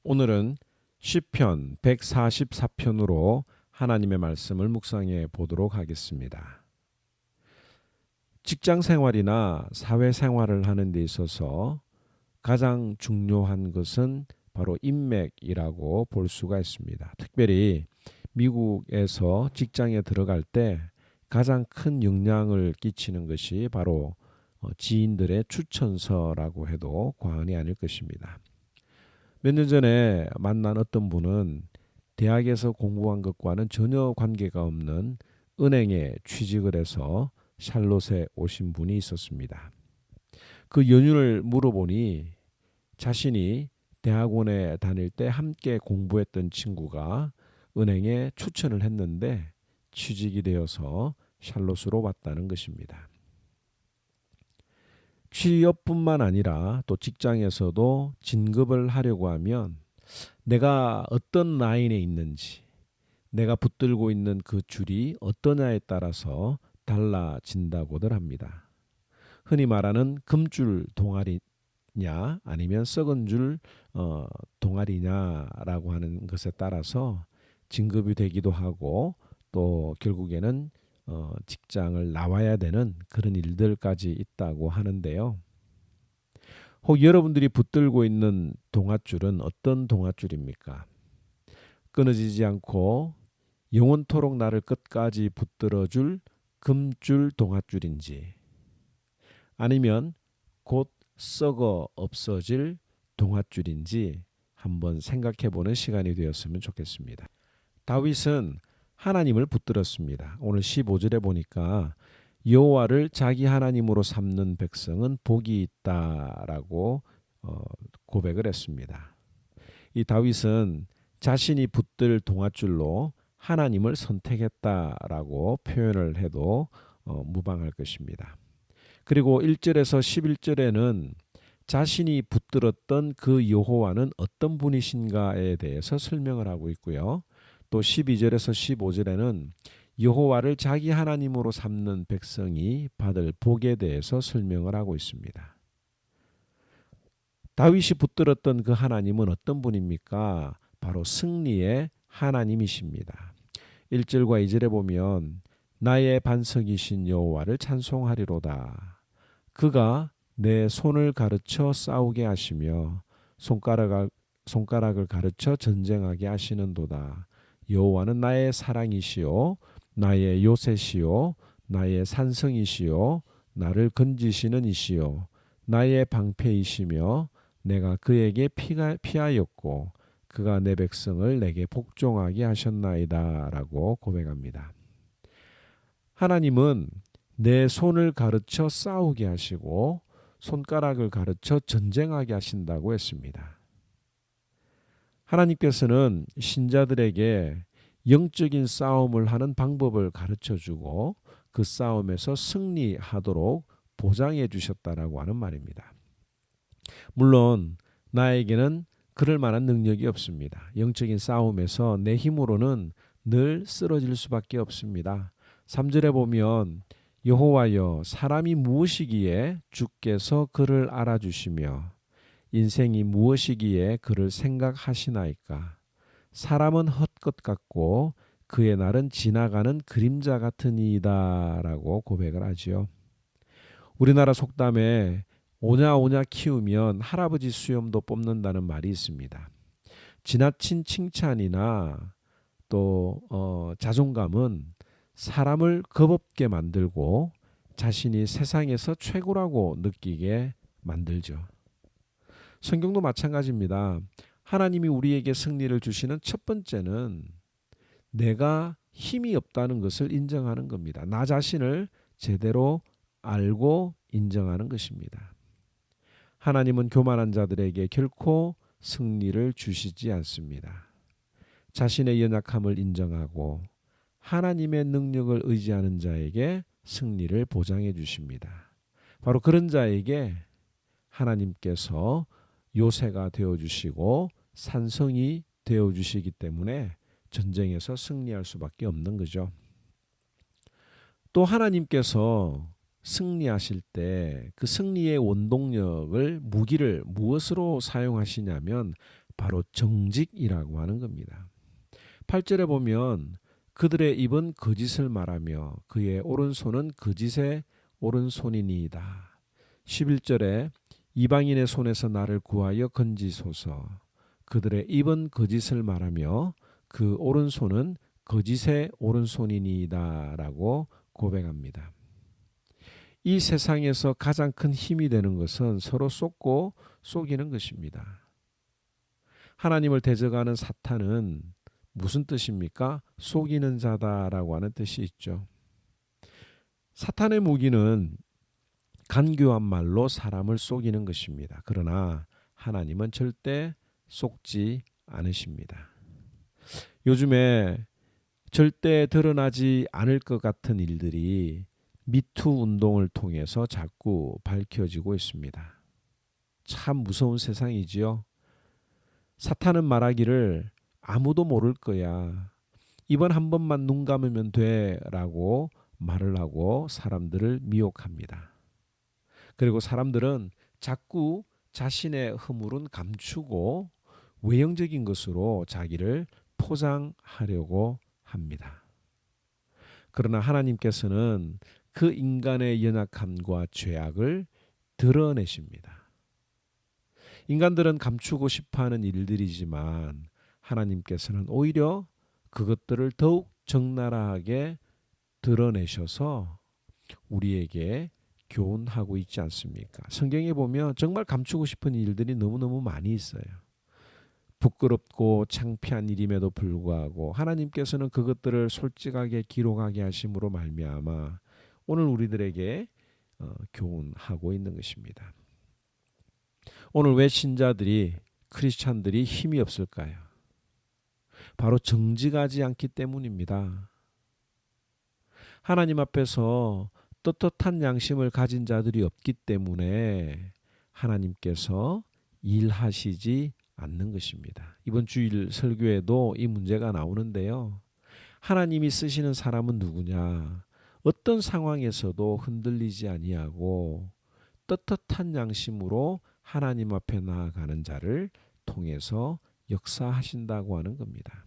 오늘은 시편 144편으로 하나님의 말씀을 묵상해 보도록 하겠습니다. 직장 생활이나 사회 생활을 하는 데 있어서 가장 중요한 것은 바로 인맥이라고 볼 수가 있습니다. 특별히 미국에서 직장에 들어갈 때 가장 큰 영향을 끼치는 것이 바로 지인들의 추천서라고 해도 과언이 아닐 것입니다. 몇 년 전에 만난 어떤 분은 대학에서 공부한 것과는 전혀 관계가 없는 은행에 취직을 해서 샬롯에 오신 분이 있었습니다. 그 연유를 물어보니 자신이 대학원에 다닐 때 함께 공부했던 친구가 은행에 추천을 했는데 취직이 되어서 샬롯으로 왔다는 것입니다. 취업뿐만 아니라 또 직장에서도 진급을 하려고 하면 내가 어떤 라인에 있는지, 내가 붙들고 있는 그 줄이 어떠냐에 따라서 달라진다고들 합니다. 흔히 말하는 금줄 동아리냐 아니면 썩은 줄 동아리냐라고 하는 것에 따라서 진급이 되기도 하고 또 결국에는 직장을 나와야 되는 그런 일들까지 있다고 하는데요. 혹 여러분들이 붙들고 있는 동아줄은 어떤 동아줄입니까? 끊어지지 않고 영원토록 나를 끝까지 붙들어줄 금줄 동아줄인지 아니면 곧 썩어 없어질 동아줄인지 한번 생각해보는 시간이 되었으면 좋겠습니다. 다윗은 하나님을 붙들었습니다. 오늘 15절에 보니까 여호와를 자기 하나님으로 삼는 백성은 복이 있다라고 고백을 했습니다. 이 다윗은 자신이 붙들 동아줄로 하나님을 선택했다라고 표현을 해도 무방할 것입니다. 그리고 1절에서 11절에는 자신이 붙들었던 그 여호와는 어떤 분이신가에 대해서 설명을 하고 있고요. 또 12절에서 15절에는 여호와를 자기 하나님으로 삼는 백성이 받을 복에 대해서 설명을 하고 있습니다. 다윗이 붙들었던 그 하나님은 어떤 분입니까? 바로 승리의 하나님이십니다. 1절과 2절에 보면 나의 반석이신 여호와를 찬송하리로다. 그가 내 손을 가르쳐 싸우게 하시며 손가락을 가르쳐 전쟁하게 하시는도다. 여호와는 나의 사랑이시요 나의 요새시요 나의 산성이시요 나를 건지시는 이시요 나의 방패이시며 내가 그에게 피하였고 그가 내 백성을 내게 복종하게 하셨나이다 라고 고백합니다. 하나님은 내 손을 가르쳐 싸우게 하시고 손가락을 가르쳐 전쟁하게 하신다고 했습니다. 하나님께서는 신자들에게 영적인 싸움을 하는 방법을 가르쳐주고 그 싸움에서 승리하도록 보장해 주셨다라고 하는 말입니다. 물론 나에게는 그럴 만한 능력이 없습니다. 영적인 싸움에서 내 힘으로는 늘 쓰러질 수밖에 없습니다. 3절에 보면 여호와여 사람이 무엇이기에 주께서 그를 알아주시며 인생이 무엇이기에 그를 생각하시나이까. 사람은 헛것 같고 그의 날은 지나가는 그림자 같으니이다 라고 고백을 하지요. 우리나라 속담에 오냐오냐 키우면 할아버지 수염도 뽑는다는 말이 있습니다. 지나친 칭찬이나 또 자존감은 사람을 겁없게 만들고 자신이 세상에서 최고라고 느끼게 만들죠. 성경도 마찬가지입니다. 하나님이 우리에게 승리를 주시는 첫 번째는 내가 힘이 없다는 것을 인정하는 겁니다. 나 자신을 제대로 알고 인정하는 것입니다. 하나님은 교만한 자들에게 결코 승리를 주시지 않습니다. 자신의 연약함을 인정하고 하나님의 능력을 의지하는 자에게 승리를 보장해 주십니다. 바로 그런 자에게 하나님께서 요새가 되어주시고 산성이 되어주시기 때문에 전쟁에서 승리할 수밖에 없는 거죠. 또 하나님께서 승리하실 때 그 승리의 원동력을 무기를 무엇으로 사용하시냐면 바로 정직이라고 하는 겁니다. 8절에 보면 그들의 입은 거짓을 말하며 그의 오른손은 거짓의 오른손이니이다. 11절에 이방인의 손에서 나를 구하여 건지소서. 그들의 입은 거짓을 말하며 그 오른손은 거짓의 오른손이니이다 라고 고백합니다. 이 세상에서 가장 큰 힘이 되는 것은 서로 쏟고 속이는 것입니다. 하나님을 대적하는 사탄은 무슨 뜻입니까? 속이는 자다라고 하는 뜻이 있죠. 사탄의 무기는 간교한 말로 사람을 속이는 것입니다. 그러나 하나님은 절대 속지 않으십니다. 요즘에 절대 드러나지 않을 것 같은 일들이 미투 운동을 통해서 자꾸 밝혀지고 있습니다. 참 무서운 세상이지요. 사탄은 말하기를 아무도 모를 거야. 이번 한 번만 눈 감으면 돼 라고 말을 하고 사람들을 미혹합니다. 그리고 사람들은 자꾸 자신의 허물은 감추고 외형적인 것으로 자기를 포장하려고 합니다. 그러나 하나님께서는 그 인간의 연약함과 죄악을 드러내십니다. 인간들은 감추고 싶어하는 일들이지만 하나님께서는 오히려 그것들을 더욱 적나라하게 드러내셔서 우리에게 교훈하고 있지 않습니까? 성경에 보면 정말 감추고 싶은 일들이 너무너무 많이 있어요. 부끄럽고 창피한 일임에도 불구하고 하나님께서는 그것들을 솔직하게 기록하게 하심으로 말미암아 오늘 우리들에게 교훈하고 있는 것입니다. 오늘 왜 신자들이 크리스찬들이 힘이 없을까요? 바로 정직하지 않기 때문입니다. 하나님 앞에서 떳떳한 양심을 가진 자들이 없기 때문에 하나님께서 일하시지 않는 것입니다. 이번 주일 설교에도 이 문제가 나오는데요. 하나님이 쓰시는 사람은 누구냐? 어떤 상황에서도 흔들리지 아니하고 떳떳한 양심으로 하나님 앞에 나아가는 자를 통해서 역사하신다고 하는 겁니다.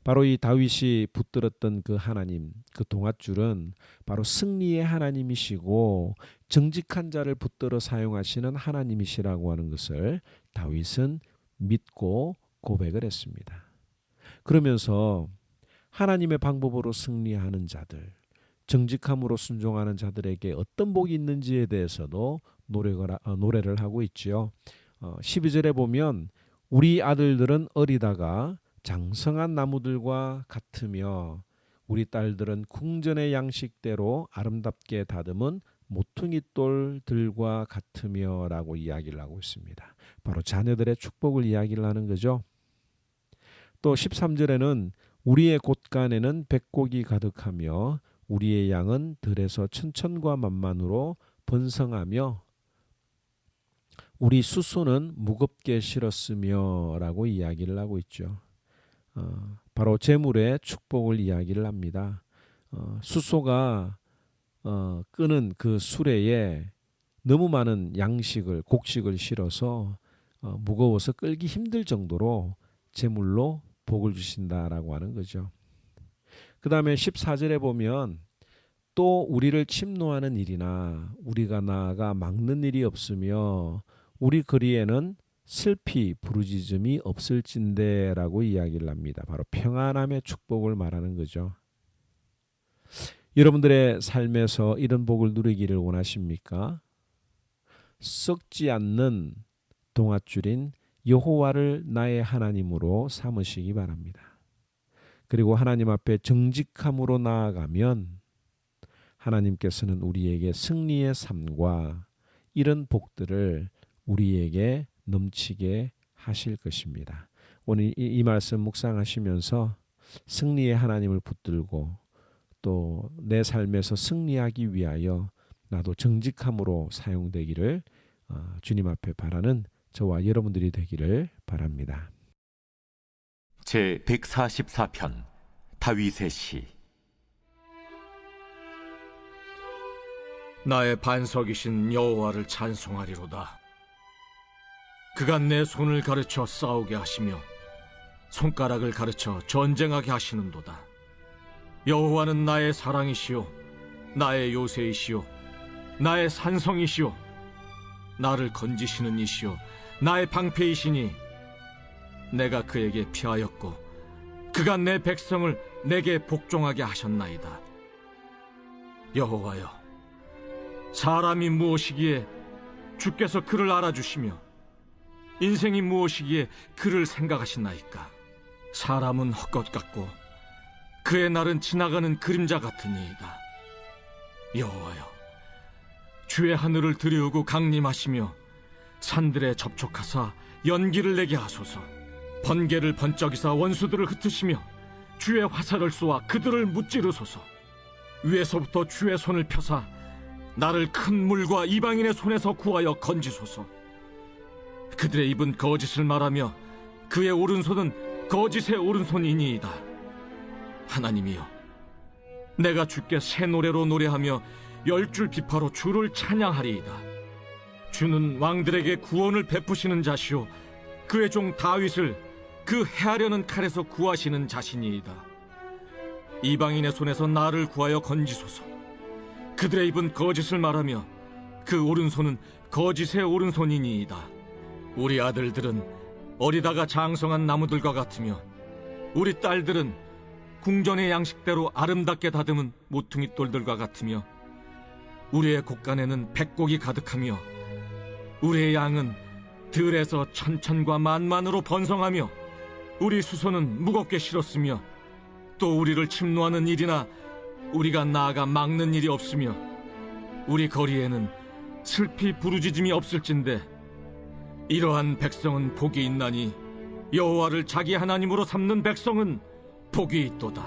바로 이 다윗이 붙들었던 그 하나님, 그 동아줄은 바로 승리의 하나님이시고 정직한 자를 붙들어 사용하시는 하나님이시라고 하는 것을 다윗은 믿고 고백을 했습니다. 그러면서 하나님의 방법으로 승리하는 자들, 정직함으로 순종하는 자들에게 어떤 복이 있는지에 대해서도 노래를 하고 있지요. 12절에 보면 우리 아들들은 어리다가 장성한 나무들과 같으며 우리 딸들은 궁전의 양식대로 아름답게 다듬은 모퉁이 돌들과 같으며 라고 이야기를 하고 있습니다. 바로 자녀들의 축복을 이야기를 하는 거죠. 또 13절에는 우리의 곳간에는 백곡이 가득하며 우리의 양은 들에서 천천과 만만으로 번성하며 우리 수소는 무겁게 실었으며 라고 이야기를 하고 있죠. 바로 재물의 축복을 이야기를 합니다. 수소가 끄는 그 수레에 너무 많은 양식을 곡식을 실어서 무거워서 끌기 힘들 정도로 재물로 복을 주신다라고 하는 거죠. 그 다음에 14절에 보면 또 우리를 침노하는 일이나 우리가 나아가 막는 일이 없으며 우리 거리에는 슬피 부르짖음이 없을진대 라고 이야기를 합니다. 바로 평안함의 축복을 말하는 거죠. 여러분들의 삶에서 이런 복을 누리기를 원하십니까? 썩지 않는 동아줄인 여호와를 나의 하나님으로 삼으시기 바랍니다. 그리고 하나님 앞에 정직함으로 나아가면 하나님께서는 우리에게 승리의 삶과 이런 복들을 우리에게 넘치게 하실 것입니다. 오늘 이 말씀 묵상하시면서 승리의 하나님을 붙들고 또 내 삶에서 승리하기 위하여 나도 정직함으로 사용되기를 주님 앞에 바라는 저와 여러분들이 되기를 바랍니다. 제 144편 다윗의 시. 나의 반석이신 여호와를 찬송하리로다. 그가 내 손을 가르쳐 싸우게 하시며 손가락을 가르쳐 전쟁하게 하시는도다. 여호와는 나의 사랑이시요 나의 요새이시요 나의 산성이시요 나를 건지시는 이시요 나의 방패이시니 내가 그에게 피하였고 그가 내 백성을 내게 복종하게 하셨나이다. 여호와여, 사람이 무엇이기에 주께서 그를 알아주시며 인생이 무엇이기에 그를 생각하시나이까. 사람은 헛것 같고 그의 날은 지나가는 그림자 같으니이다. 여호와여, 주의 하늘을 들이우고 강림하시며 산들에 접촉하사 연기를 내게 하소서. 번개를 번쩍이사 원수들을 흩으시며 주의 화살을 쏘아 그들을 무찌르소서. 위에서부터 주의 손을 펴사 나를 큰 물과 이방인의 손에서 구하여 건지소서. 그들의 입은 거짓을 말하며 그의 오른손은 거짓의 오른손이니이다. 하나님이여, 내가 주께 새 노래로 노래하며 10줄 비파로 주를 찬양하리이다. 주는 왕들에게 구원을 베푸시는 자시오 그의 종 다윗을 그 해하려는 칼에서 구하시는 자신이이다. 이방인의 손에서 나를 구하여 건지소서. 그들의 입은 거짓을 말하며 그 오른손은 거짓의 오른손이니이다. 우리 아들들은 어리다가 장성한 나무들과 같으며 우리 딸들은 궁전의 양식대로 아름답게 다듬은 모퉁이 돌들과 같으며 우리의 곳간에는 백곡이 가득하며 우리의 양은 들에서 천천과 만만으로 번성하며 우리 수소는 무겁게 실었으며 또 우리를 침노하는 일이나 우리가 나아가 막는 일이 없으며 우리 거리에는 슬피 부르짖음이 없을진데 이러한 백성은 복이 있나니 여호와를 자기 하나님으로 삼는 백성은 복이 있도다.